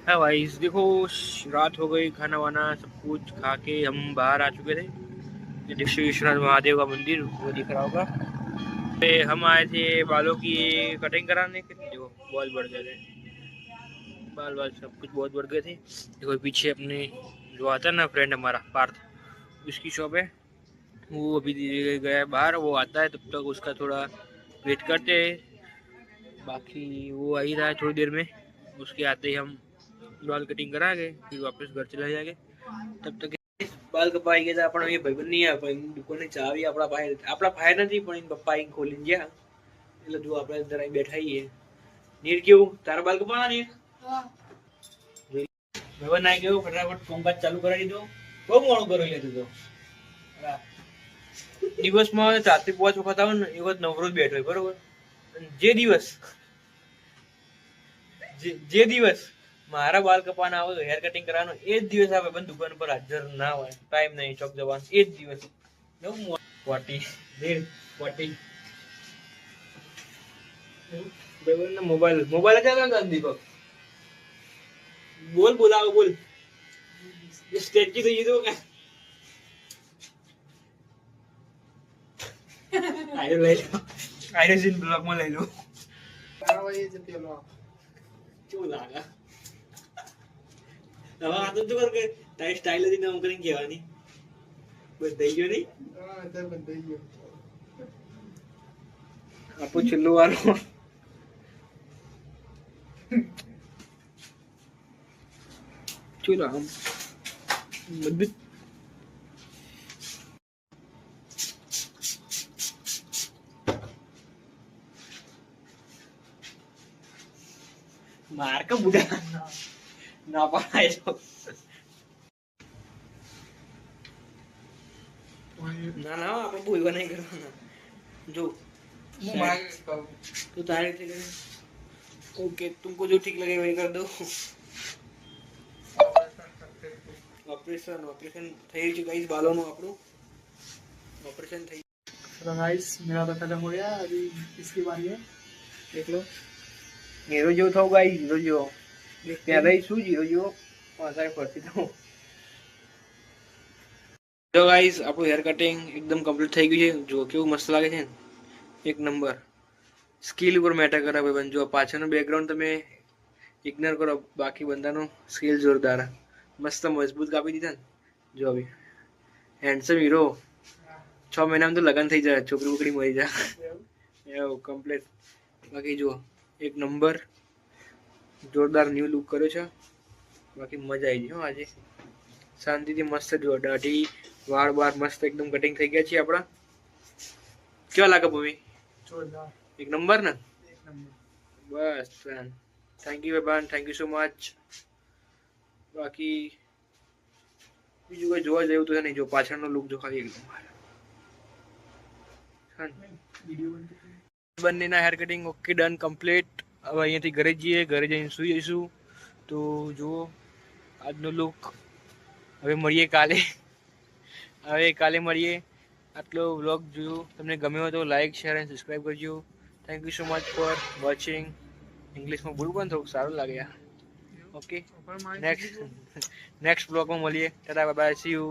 हाँ भाई देखो, रात हो गई, खाना वाना सब कुछ खा के हम बाहर आ चुके थे। दृष्टि विश्वनाथ महादेव का मंदिर वो दिख रहा होगा। हम आए थे बालों की कटिंग कराने के लिए। देखो बहुत बढ़ गए थे बाल, बाल सब कुछ बहुत बढ़ गए थे। देखो पीछे अपने जो आता है ना फ्रेंड हमारा पार्थ, उसकी शॉप है। वो अभी गया है बाहर, वो आता है तब तक उसका थोड़ा वेट करते हैं। बाकी वो आ ही रहा है थोड़ी देर में, उसके आते ही हम बाल कटिंग करा गए फिर वापस घर चला जाएंगे। तब तक બાલ કપાઈ ગયા હતા પણ એ ભાઈબંધ નહીં આવે, પણ દુકાનની ચાવી આપણા ભાઈ નથી, પણ એના પપ્પા અહીં ખોલીને ગયા. એટલે જો આપણે અંદર અહીં બેઠા છીએ. નીર કેવું તારા બાલ કપાણા નીર? ભાઈબંધ ના ગયો, ફટાફટ કામકાજ ચાલુ કરાવી દીધો. બહુ મોડું કરી લીધું તો દિવસમાં 4 થી 5 વખત આવે ને એ વખત નવરો જ બેઠો હોય બરોબર. જે દિવસ મારા બાલ કપાના આવે હેર કટિંગ કરવાનો એ જ દિવસ આવે પણ દુકાન પર હાજર ના હોય, ટાઈમ નહીં ચોક જવાનો, એ જ દિવસ મોબાઈલ મોબાઈલ ચાલે દીપક બોલ બોલાવો બોલ સ્ટેચી થઈ ગયું કે આયો લઈ લો, આયો સીન બ્લોગ માં લઈ લો. કેવું લાગે હવે આ તો કર કે તારી સ્ટાઇલ હતી ને કરીને કહેવાની બસ થઈ ગયો નહીં. આપણું છેલ્લું વાળું ચલો આમ બધું માર કા બુડા ના પાડે તો ના ના આપણે ભૂલવા નહીં કરવાના. જો तो तारीख ठीक है, ओके तुमको जो ठीक लगे वही कर दो. ऑपरेशन થઈ છે गाइस, बालों નું આપણું ऑपरेशन થઈ. तो गाइस मेरा तो खत्म हो गया, अभी इसकी बारी है. देख लो हीरो जो था गाइस, हीरो जो પહેલા ही શું હીરો જો પાછા ફરતી તો. તો ગાइस આપણું હેર કટિંગ એકદમ કમ્પ્લીટ થઈ ગયું છે. જો કેવું મસ્ત લાગે છે ને, એક નંબર. સ્કિલ ઉપર મેટર કરે ભાઈ. જો પાછળનું બેકગ્રાઉન્ડ તમે ઇગ્નોર કરો, બાકી બંદાનો સ્કિલ જોરદાર મસ્ત મજબૂત કાપી દીધા ને. જો હવે હેન્ડસમ હીરો, 6 મહિનામાં તો લગન થઈ જાય, છોકરી બોકરી મળી જાય એવું કમ્પ્લીટ. બાકી જુઓ એક નંબર જોરદાર ન્યૂ લુક કર્યો છે. બાકી મજા આવી ગઈ આજે શાંતિથી મસ્ત. જો દાઢી વાળ બાર મસ્ત એકદમ કટિંગ થઈ ગયા છે આપણા. કેવા લાગે ભૂમિ? જોરદાર એક નંબર ને. એક નંબર. બસ થેન્ક યુ બેબાન, થેન્ક યુ સો મચ. બાકી બીજું કોઈ જોવા જેવું તો નહીં. જો પાછળનો લુક જો ખાલી એકદમ બંનેના hair cutting okay done complete. હવે અહીંયાથી ઘરે જઈએ, ઘરે જઈને સુઈ જઈશું. તો જુઓ આજનો લુક. હવે મળીએ કાલે, મળીએ. આટલો વ્લોગ જોયો, તમને ગમ્યો હોય તો લાઈક શેર અને સબસ્ક્રાઈબ કરજો. Thank you so much for watching. ઇંગ્લિશમાં બોલવું પણ થોડુંક સારું લાગે યાર. ઓકે નેક્સ્ટ બ્લોગમાં મળીએ. Tata bye bye, C you.